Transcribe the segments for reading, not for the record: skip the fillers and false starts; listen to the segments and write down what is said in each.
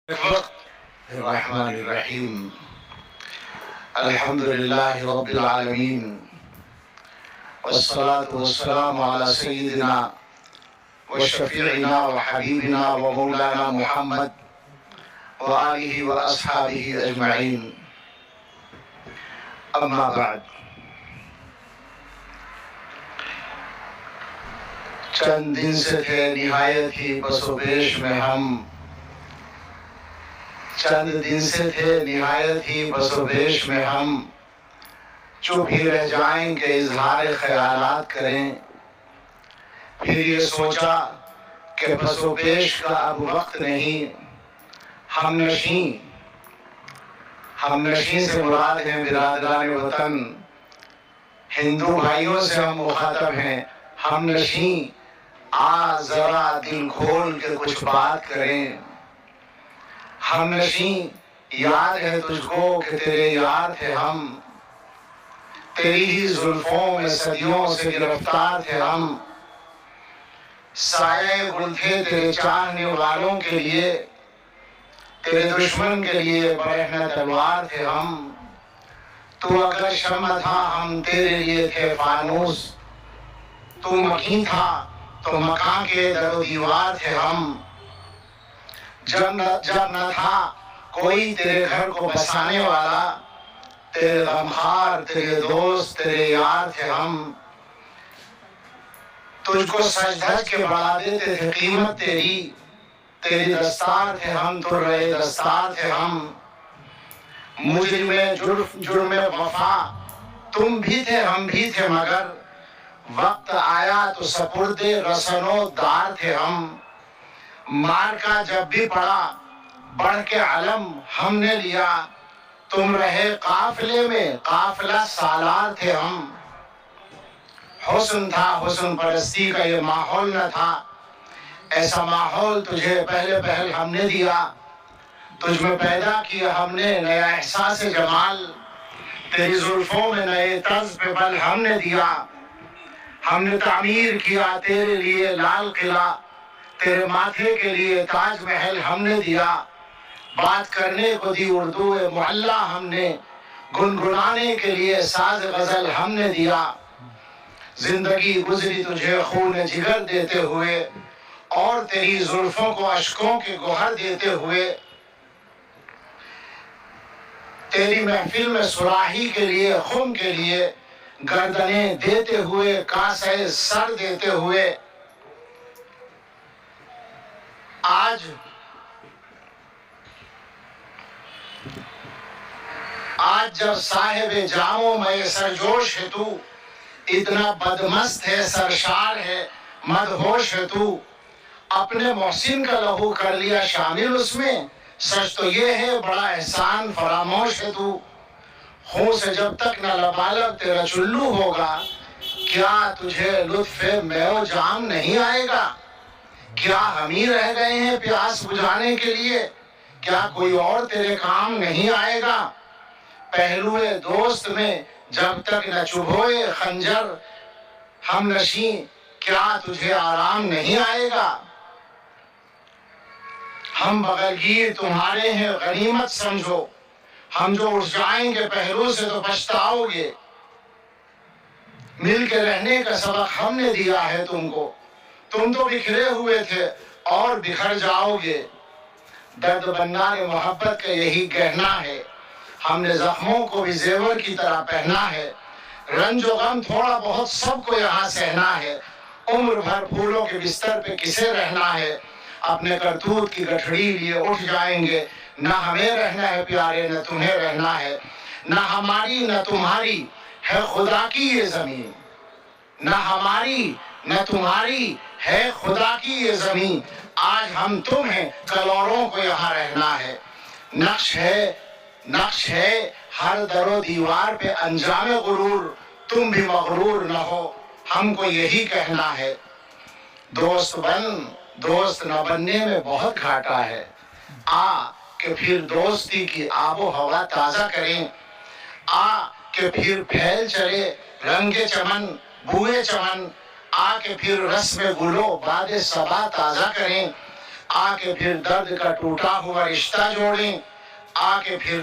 الرحمن الرحیم الحمد للہ رب العالمین والصلاة والسلام علی سیدنا وشفیعنا وحبیبنا ومولانا محمد وآلہ واصحابہ اجمعین، اما بعد۔ چند دن سے تھے نہایت ہی پس و پیش میں ہم، چند دن سے تھے نہایت ہی پس و پیش میں ہم، چپ ہی رہ جائیں کہ اظہار خیالات کریں۔ پھر یہ سوچا کہ پس و پیش کا اب وقت نہیں، ہم نشین سے مراد ہیں برادران وطن، ہندو بھائیوں سے ہم مخاطب ہیں۔ ہم نشین آ ذرا دل کھول کے کچھ بات کریں۔ ہم نشین یاد ہے تجھ کو کہ تیرے یار تھے ہم، تیری ہی زلفوں میں صدیوں سے گرفتار تھے ہم۔ سایہ گل تھے تیرے چاہنے والوں کے لیے، تیرے دشمن کے لیے برہنہ تلوار تھے ہم۔ تو اگر شمع تھا ہم تیرے لیے تھے فانوس، تو مکین تھا تو مکاں کے در و دیوار تھے ہم۔ جب نہ تھا کوئی تیرے گھر کو بسانے والا، تیرے غمخوار تیرے دوست تیرے یار تھے ہم۔ تجھ کو سج دھج کے بڑھا دیتے تھے قیمت تیری، تیری دستار تھے ہم ترے دستار تھے ہم۔ مجرم جرم وفا تم بھی تھے ہم بھی تھے، مگر وقت آیا تو سپرد رسن و دار تھے ہم۔ مار کا جب بھی پڑا بڑھ کے علم ہم نے لیا، تم رہے قافلے میں قافلہ سالار تھے ہم۔ حسن تھا حسن پرستی کا یہ ماحول نہ تھا، ایسا ماحول تجھے پہل ہم نے دیا۔ تجھ میں پیدا کیا ہم نے نیا احساس جمال، تیری زلفوں میں نئے طرز پہ بل ہم نے دیا۔ ہم نے تعمیر کیا تیرے لیے لال قلعہ، تیرے ماتھے کے لیے تاج محل ہم نے دیا۔ بات کرنے کو دی اردو معلیٰ ہم نے، گنگنانے کے لیے ساز غزل ہم نے دیا۔ زندگی گزری تجھے خون جگر دیتے ہوئے، اور تیری زلفوں کو اشکوں کے گوہر دیتے ہوئے۔ تیری محفل میں صراحی کے لیے خم کے لیے گردنیں دیتے ہوئے، کاسے سر دیتے ہوئے۔ آج جب صاحب جاموں میں سرجوش ہے تو، اتنا بدمست ہے سرشار ہے مدہوش ہے تو۔ اپنے محسن کا لہو کر لیا شامل اس میں، سچ تو یہ ہے بڑا احسان فراموش ہے تو۔ خون سے جب تک نہ لبالب تیرا چلو ہوگا، کیا تجھے لطف میں و جام نہیں آئے گا؟ کیا ہم ہی رہ گئے ہیں پیاس بجھانے کے لیے؟ کیا کوئی اور تیرے کام نہیں آئے گا؟ پہلوئے دوست میں جب تک نہ چبھوئے خنجر ہم نشین، کیا تجھے آرام نہیں آئے گا؟ ہم بغلگیر تمہارے ہیں غنیمت سمجھو، ہم جو اٹھ جائیں گے پہلو سے تو پچھتاؤ گے۔ مل کے رہنے کا سبق ہم نے دیا ہے تم کو، تم تو بکھرے ہوئے تھے اور بکھر جاؤ گے۔ درد بنار محبت کا یہی کہنا ہے، ہم نے زخموں کو بھی زیور کی طرح پہنا ہے۔ رنج و غم تھوڑا بہت سب کو یہاں سہنا ہے، عمر بھر پھولوں کے بستر پہ کسے رہنا ہے؟ اپنے کرتوت کی گٹھڑی لیے اٹھ جائیں گے، نہ ہمیں رہنا ہے پیارے نہ تمہیں رہنا ہے۔ نہ ہماری نہ تمہاری ہے خدا کی یہ زمین، نہ ہماری نہ تمہاری ہے خدا کی یہ زمین۔ آج ہم تم ہیں کل اوروں کو یہاں رہنا ہے۔ نقش ہے ہر در و دیوار پہ انجام غرور، تم بھی مغرور نہ ہو ہم کو یہی کہنا ہے۔ دوست بن دوست نہ بننے میں بہت گھاٹا ہے، آ کہ پھر دوستی کی آب و ہوا تازہ کریں۔ آ کہ پھر پھیل چلے رنگ چمن بوئے چمن، آ کے پھر رسم گلو باد صبا تازہ کریں۔ آ کے پھر درد کا ٹوٹا ہوا رشتہ جوڑیں، آ کے پھر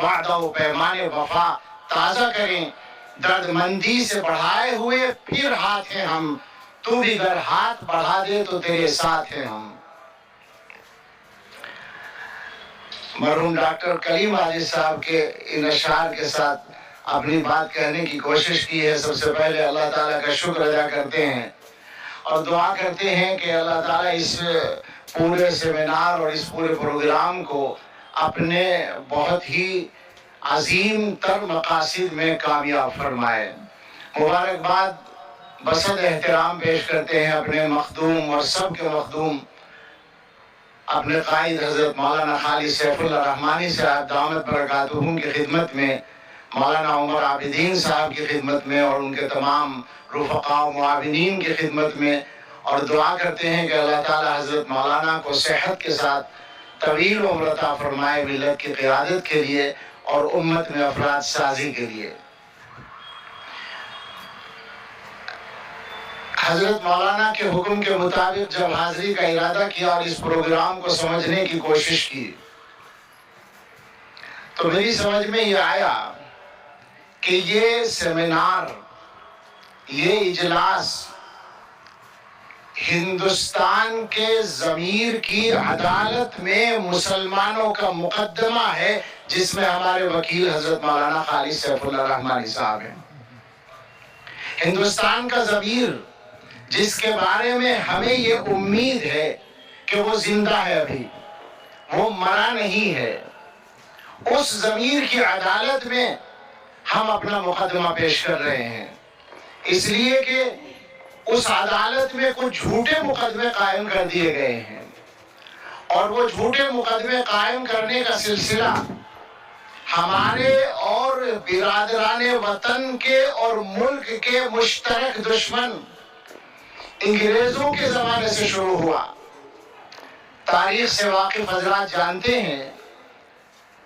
وعدہ و پیمان وفا تازہ کریں، درد مندی سے بڑھائے ہوئے پھر ہاتھ ہیں ہم، تو بھی اگر ہاتھ بڑھا دے تو تیرے ساتھ ہیں ہم۔ مرحوم ڈاکٹر کلیم عاجز صاحب کے ان اشعار کے ساتھ اپنی بات کہنے کی کوشش کی ہے۔ سب سے پہلے اللہ تعالیٰ کا شکر ادا کرتے ہیں اور دعا کرتے ہیں کہ اللہ تعالیٰ اس پورے سیمینار اور اس پورے پروگرام کو اپنے بہت ہی عظیم تر مقاصد میں کامیاب فرمائے۔ مبارکباد بصد احترام پیش کرتے ہیں اپنے مخدوم اور سب کے مخدوم اپنے قائد حضرت مولانا خالد سیف اللہ رحمانی صاحب دامت برکاتہم کی خدمت میں، مولانا عمر عابدین صاحب کی خدمت میں اور ان کے تمام رفقاء و معاونین کی خدمت میں، اور دعا کرتے ہیں کہ اللہ تعالی حضرت مولانا کو صحت کے ساتھ طویل عمر عطا فرمائے، ملت کی قیادت کے لیے اور امت میں افراد سازی کے لیے۔ حضرت مولانا کے حکم کے مطابق جب حاضری کا ارادہ کیا اور اس پروگرام کو سمجھنے کی کوشش کی تو میری سمجھ میں یہ آیا کہ یہ سیمینار، یہ اجلاس ہندوستان کے ضمیر کی عدالت میں مسلمانوں کا مقدمہ ہے، جس میں ہمارے وکیل حضرت مولانا خالد سیف اللہ رحمانی صاحب ہیں۔ ہندوستان کا ضمیر جس کے بارے میں ہمیں یہ امید ہے کہ وہ زندہ ہے، ابھی وہ مرا نہیں ہے، اس ضمیر کی عدالت میں ہم اپنا مقدمہ پیش کر رہے ہیں، اس لیے کہ اس عدالت میں کچھ جھوٹے مقدمے قائم کر دیے گئے ہیں، اور وہ جھوٹے مقدمے قائم کرنے کا سلسلہ ہمارے اور برادران وطن کے اور ملک کے مشترک دشمن انگریزوں کے زمانے سے شروع ہوا۔ تاریخ سے واقف حضرات جانتے ہیں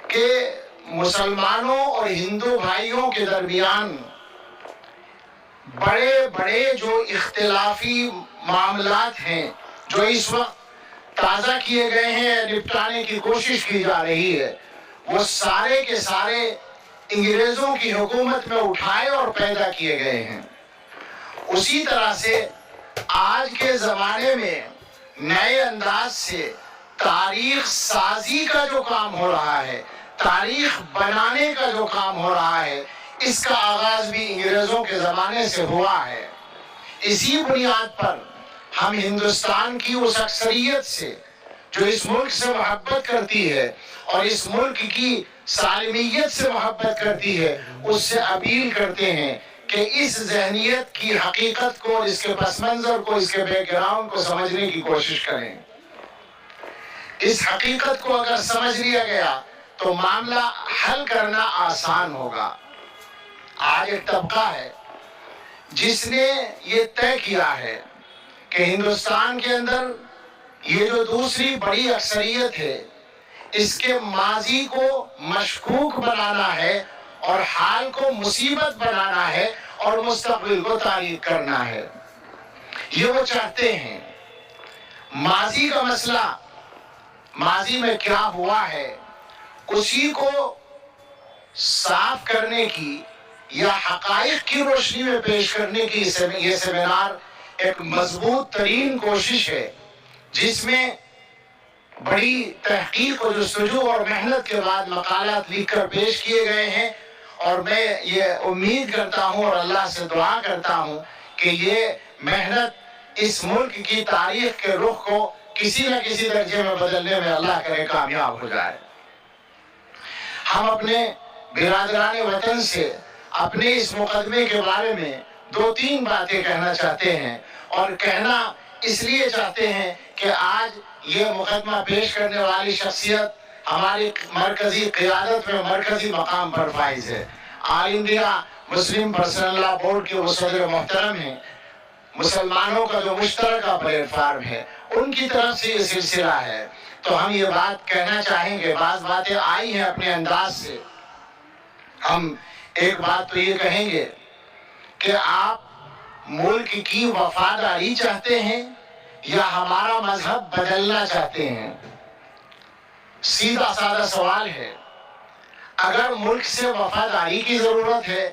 کہ مسلمانوں اور ہندو بھائیوں کے درمیان بڑے بڑے جو اختلافی معاملات ہیں، جو اس وقت تازہ کیے گئے ہیں، نپٹانے کی کوشش کی جا رہی ہے، وہ سارے کے سارے انگریزوں کی حکومت میں اٹھائے اور پیدا کیے گئے ہیں۔ اسی طرح سے آج کے زمانے میں نئے انداز سے تاریخ سازی کا جو کام ہو رہا ہے، تاریخ بنانے کا جو کام ہو رہا ہے، اس کا آغاز بھی انگریزوں کے زمانے سے ہوا ہے۔ اسی بنیاد پر ہم ہندوستان کی اس اکثریت سے جو اس ملک سے محبت کرتی ہے اور اس ملک کی سالمیت سے محبت کرتی ہے، اس سے اپیل کرتے ہیں کہ اس ذہنیت کی حقیقت کو، اس کے پس منظر کو، اس کے بیک گراؤنڈ کو سمجھنے کی کوشش کریں۔ اس حقیقت کو اگر سمجھ لیا گیا تو معاملہ حل کرنا آسان ہوگا۔ آج ایک طبقہ ہے جس نے یہ طے کیا ہے کہ ہندوستان کے اندر یہ جو دوسری بڑی اکثریت ہے، اس کے ماضی کو مشکوک بنانا ہے اور حال کو مصیبت بنانا ہے اور مستقبل کو تاریک کرنا ہے۔ یہ وہ چاہتے ہیں ماضی کا مسئلہ، ماضی میں کیا ہوا ہے، اسی کو صاف کرنے کی یا حقائق کی روشنی میں پیش کرنے کی یہ سیمینار ایک مضبوط ترین کوشش ہے، جس میں بڑی تحقیق و جستجو اور محنت کے بعد مقالات لکھ کر پیش کیے گئے ہیں، اور میں یہ امید کرتا ہوں اور اللہ سے دعا کرتا ہوں کہ یہ محنت اس ملک کی تاریخ کے رخ کو کسی نہ کسی درجے میں بدلنے میں اللہ کرے کامیاب ہو جائے۔ ہم اپنے برادران وطن سے اپنے اس مقدمے کے بارے میں دو تین باتیں کہنا چاہتے ہیں، اور کہنا اس لیے چاہتے ہیں کہ آج یہ مقدمہ پیش کرنے والی شخصیت ہماری مرکزی قیادت میں مرکزی مقام پر فائز ہے۔ آل انڈیا مسلم پرسنل لا بورڈ کے وہ صدر محترم ہیں، مسلمانوں کا جو مشترکہ پلیٹ فارم ہے، ان کی طرف سے یہ سلسلہ ہے، تو ہم یہ بات کہنا چاہیں گے۔ بعض باتیں آئی ہیں اپنے انداز سے، ہم ایک بات تو یہ کہیں گے کہ آپ ملک کی وفاداری چاہتے ہیں یا ہمارا مذہب بدلنا چاہتے ہیں؟ سیدھا سادہ سوال ہے۔ اگر ملک سے وفاداری کی ضرورت ہے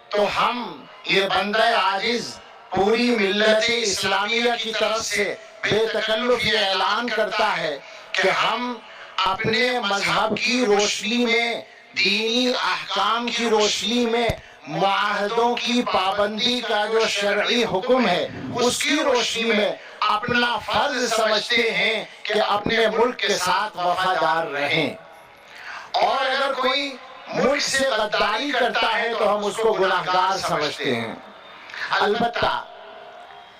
تو ہم یہ بندہ عاجز پوری ملت اسلامیہ کی طرف سے بے تکلف یہ اعلان کرتا ہے کہ ہم اپنے مذہب کی روشنی میں، دینی احکام کی روشنی میں، معاہدوں کی پابندی کا جو شرعی حکم ہے اس کی روشنی میں اپنا فرض سمجھتے ہیں کہ اپنے ملک کے ساتھ وفادار رہیں، اور اگر کوئی ملک سے غداری کرتا ہے تو ہم اس کو گناہگار سمجھتے ہیں۔ البتہ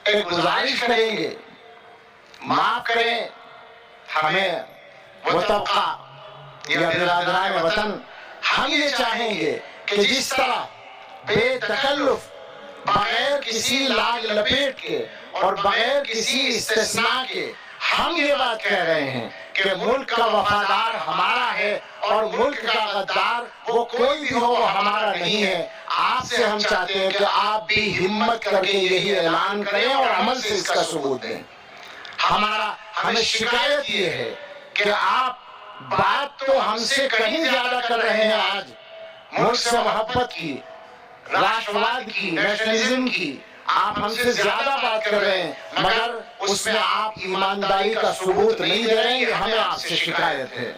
ایک گزارش کریں گے، معاف کریں ہمیں وہ طبقہ یا برادران وطن، ہم یہ چاہیں گے کہ جس طرح بے تکلف، بغیر کسی لاگ لپیٹ کے اور بغیر کسی استثناء کے ہم یہ بات کہہ رہے ہیں کہ ملک کا وفادار ہمارا ہے اور ملک کا غدار وہ کوئی بھی ہو وہ ہمارا نہیں ہے، آپ سے ہم چاہتے ہیں کہ آپ بھی ہمت کر کے یہی اعلان کریں اور عمل سے اس کا ثبوت دیں۔ ہمیں شکایت یہ ہے کہ آپ بات تو ہم سے کہیں زیادہ کر رہے ہیں آج، ملک سے محبت کی، راشٹرواد کی، نیشنلزم کی، آپ ہم سے زیادہ بات کر رہے ہیں، مگر اس میں آپ ایمانداری کا ثبوت نہیں دے رہے ہیں، یہ ہمیں آپ سے شکایت ہے۔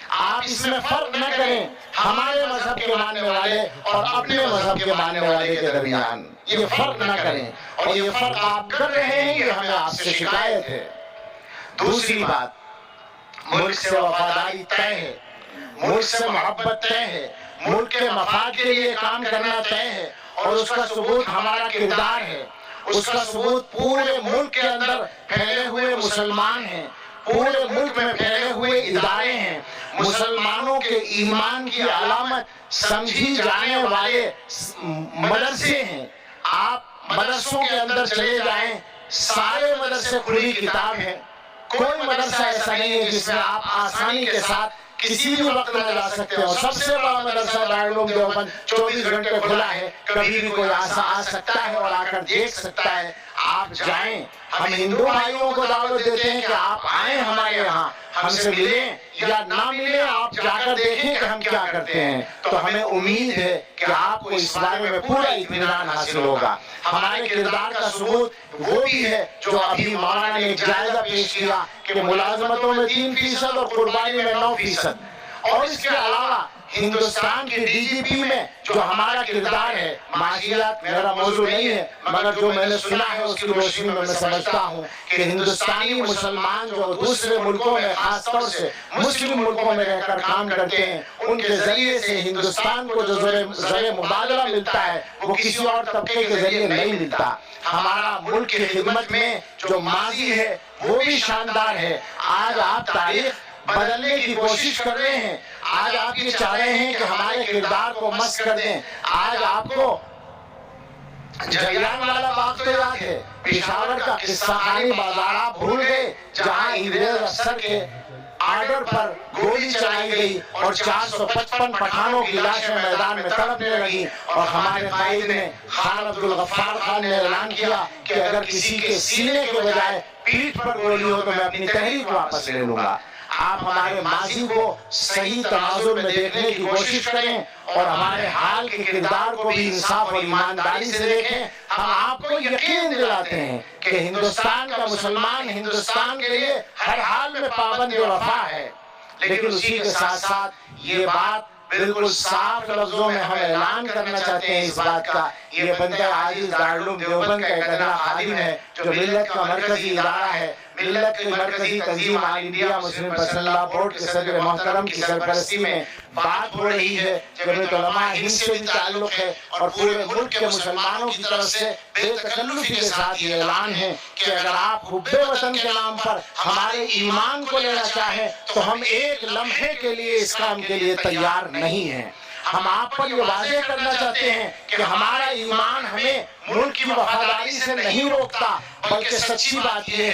آپ اس میں فرق نہ کریں ہمارے مذہب کے ماننے والے اور اپنے مذہب کے ماننے والے کے درمیان، یہ فرق نہ کریں، اور یہ فرق آپ کر رہے ہیں، یہ ہمیں آپ سے شکایت ہے۔ دوسری بات، ملک سے وفاداری طے ہے، ملک سے محبت طے ہے، ملک کے مفاد کے لیے کام کرنا طے ہے، اور اس کا ثبوت ہمارا کردار ہے، اس کا ثبوت پورے ملک کے اندر پھیلے ہوئے مسلمان ہیں، پورے ملک میں پھیلے ہوئے ادارے ہیں، مسلمانوں کے ایمان کی علامت سمجھی جانے والے مدرسے ہیں۔ آپ مدرسوں کے اندر چلے جائیں، سارے مدرسے کھلی کتاب ہیں، کوئی مدرسہ ایسا نہیں ہے جس میں آپ آسانی کے ساتھ کسی بھی وقت نہ جا سکتے ہو۔ سب سے بڑا مدرسہ دارالعلوم دیوبند 24 گھنٹے کھلا ہے، کبھی بھی کوئی آ سکتا ہے اور آ کر دیکھ سکتا ہے۔ آپ جائیں، ہم ہندو بھائیوں کو دعوت دیتے ہیں کہ آپ آئیں ہمارے یہاں، ہم سے ملیں یا نہ ملیں، آپ جا کر دیکھیں کہ ہم کیا کرتے ہیں، تو ہمیں امید ہے کہ آپ کو اس بارے میں پورا اطمینان حاصل ہوگا۔ ہمارے کردار کا ثبوت وہ بھی ہے جو ابھی مولانا نے ایک جائزہ پیش کیا کہ ملازمتوں میں 3% اور قربانی میں 9%، اور اس کے علاوہ ہندوستان کی ڈی جی پی میں جو ہمارا کردار ہے، معاشیات میرا موضوع نہیں ہے، مگر جو میں نے سنا ہے اس کی روشنی میں سمجھتا ہوں کہ ہندوستانی مسلمان جو دوسرے ملکوں میں، خاص طور سے مسلم ملکوں میں رہ کر کام کرتے ہیں، ان کے ذریعے سے ہندوستان کو جو زر مبادلہ ملتا ہے وہ کسی اور طبقے کے ذریعے نہیں ملتا۔ ہمارا ملک کی خدمت میں جو ماضی ہے وہ بھی شاندار ہے۔ آج آپ تاریخ بدلنے کی کوشش کر رہے ہیں، آج آپ یہ چاہ رہے ہیں کہ ہمارے کردار کو مسخ کر دیں۔ آج آپ کو جلیان والا باغ تو یاد ہے، پشاور کا قصہ خانی بازار آپ بھول گئے، جہاں انگریز افسر کے آرڈر پر گولی چلائی گئی اور 455 پٹھانوں کی لاشیں میدان میں تڑپنے لگیں، اور ہمارے قائد نے، خان عبدالغفار خان نے اعلان کیا کہ اگر کسی کے سینے کے بجائے پیٹھ پر گولی ہو تو میں اپنی تحریک واپس لے لوں گا۔ آپ ہمارے ماضی کو صحیح تناظر میں دیکھنے کی کوشش کریں اور ہمارے حال کے کردار کو بھی انصاف اور ایمانداری سے دیکھیں۔ ہم آپ کو یقین دلاتے ہیں کہ ہندوستان کا مسلمان ہندوستان کے لیے ہر حال میں پابند وفا ہے، لیکن اسی کے ساتھ ساتھ یہ بات بالکل صاف لفظوں میں ہم اعلان کرنا چاہتے ہیں اس بات کا، یہ بندہ عاجز دارالعلوم دیوبند کا ایک ادنا خادم ہے جو ملت کا مرکزی ادارہ ہے، ملت کی مرکزی تنظیم آل انڈیا مسلم پرسنل لا بورڈ کے صدر محترم کی سرپرستی میں بات ہو رہی ہے۔ جمعیت علماء ہند سے بھی تعلق ہے اور پورے ملک کے مسلمانوں کی طرف سے بے تکلفی کے ساتھ یہ اعلان ہے کہ اگر آپ حب وطن کے نام پر ہمارے ایمان کو لینا چاہیں تو ہم ایک لمحے کے لیے اس کام کے لیے تیار نہیں ہیں۔ ہم آپ پر یہ واضح کرنا چاہتے ہیں کہ ہمارا ایمان ہمیں ملک کی وفاداری سے نہیں روکتا، بلکہ سچی بات یہ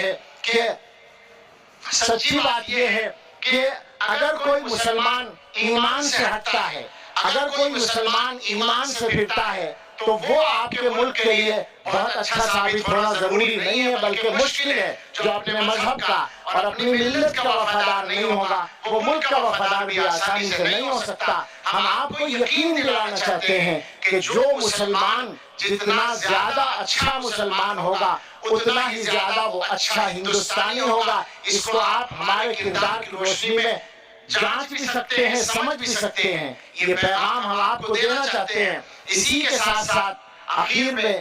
ہے کہ اگر کوئی مسلمان ایمان سے ہٹتا ہے، اگر کوئی مسلمان ایمان سے پھرتا ہے تو وہ آپ کے ملک کے لیے بہت اچھا ثابت ہونا ضروری نہیں ہے، بلکہ مشکل ہے۔ جو اپنے مذہب کا اور اپنی ملت کا وفادار نہیں ہوگا، وہ ملک کا وفادار بھی آسانی سے نہیں ہو سکتا۔ ہم آپ کو یقین دلانا چاہتے ہیں کہ جو مسلمان جتنا زیادہ اچھا مسلمان ہوگا، اتنا ہی زیادہ وہ اچھا ہندوستانی ہوگا۔ اس کو آپ ہمارے کردار کی روشنی میں جانچ بھی سکتے ہیں، سمجھ بھی سکتے ہیں۔ یہ پیغام ہم آپ کو دینا چاہتے ہیں۔ اسی کے ساتھ ساتھ آخر میں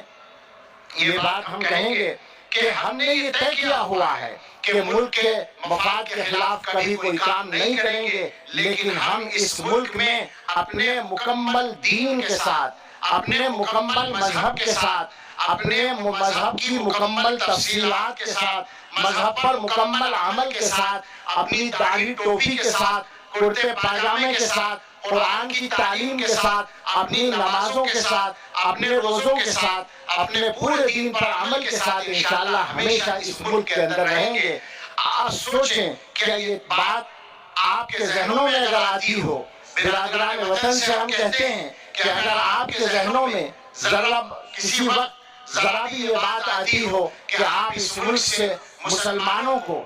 یہ بات ہم کہیں گے کہ ہم نے یہ طے کیا ہوا ہے کہ ملک کے مفاد کے خلاف کبھی کوئی کام نہیں کریں گے، لیکن ہم اس ملک میں اپنے مکمل دین کے ساتھ، اپنے مکمل مذہب کے ساتھ، اپنے مذہب کی مکمل تفصیلات کے ساتھ، مذہب پر مکمل عمل کے ساتھ، اپنی داڑھی ٹوپی کے ساتھ، کرتے پاجامے کے ساتھ، قرآن کی تعلیم کے ساتھ، اپنی نمازوں کے ساتھ، اپنے روزوں کے ساتھ، اپنے پورے دین پر عمل کے ساتھ انشاءاللہ ہمیشہ اس ملک کے اندر رہیں گے۔ آپ سوچیں کہ یہ بات آپ کے ذہنوں میں اگر آتی ہو، برادران وطن سے ہم کہتے ہیں کہ اگر آپ کے ذہنوں میں ذرا کسی وقت ذرا بھی یہ بات آتی ہو کہ آپ اس ملک سے مسلمانوں کو،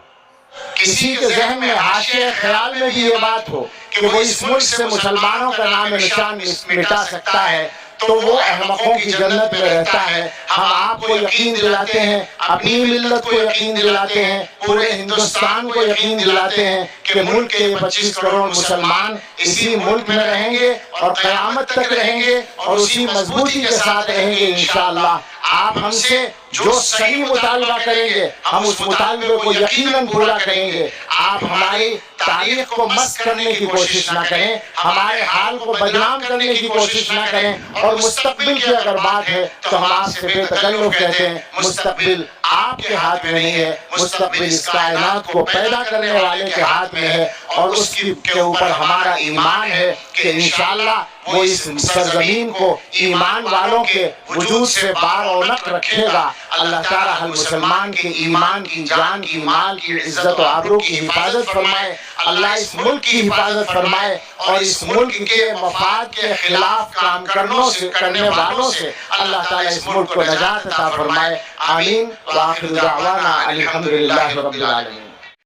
کسی کے ذہن میں حاشیہ خیال میں بھی یہ بات ہو کہ وہ اس ملک سے مسلمانوں کا نام نشان مٹا سکتا ہے، تو وہ احمقوں کی جنت میں رہتا ہے۔ ہم آپ کو یقین دلاتے ہیں، اپنی ملت کو یقین دلاتے ہیں، پورے ہندوستان کو یقین دلاتے ہیں کہ ملک کے 25 کروڑ مسلمان اسی ملک میں رہیں گے اور قیامت تک رہیں گے اور اسی مضبوطی کے ساتھ رہیں گے انشاءاللہ۔ آپ ہم سے جو صحیح مطالبہ کریں گے، ہم اس مطالبے کو یقیناً پورا کریں گے۔ آپ ہماری تاریخ کو مسخ کرنے کی کوشش نہ کریں، ہمارے حال کو بدنام کرنے کی کوشش نہ کریں، اور مستقبل کی اگر بات ہے تو ہم آپ سے بے تکلف کہتے ہیں مستقبل آپ کے ہاتھ میں نہیں ہے، مستقبل اس کائنات کو پیدا کرنے والے کے ہاتھ میں ہے، اور اس کے اوپر ہمارا ایمان ہے کہ انشاءاللہ وہ اس سرزمین کو ایمان والوں کے وجود سے بار اونق رکھے گا۔ اللہ تعالیٰ ہر مسلمان کے ایمان کی، جان کی، مال کی، عزت و آبرو کی حفاظت فرمائے۔ اللہ اس ملک کی حفاظت فرمائے، اور اس ملک کے مفاد کے خلاف کام کرنے والوں سے اللہ تعالیٰ اس ملک کو نجات عطا فرمائے۔ آمین۔ وآخر دعوانا الحمدللہ رب العالمین۔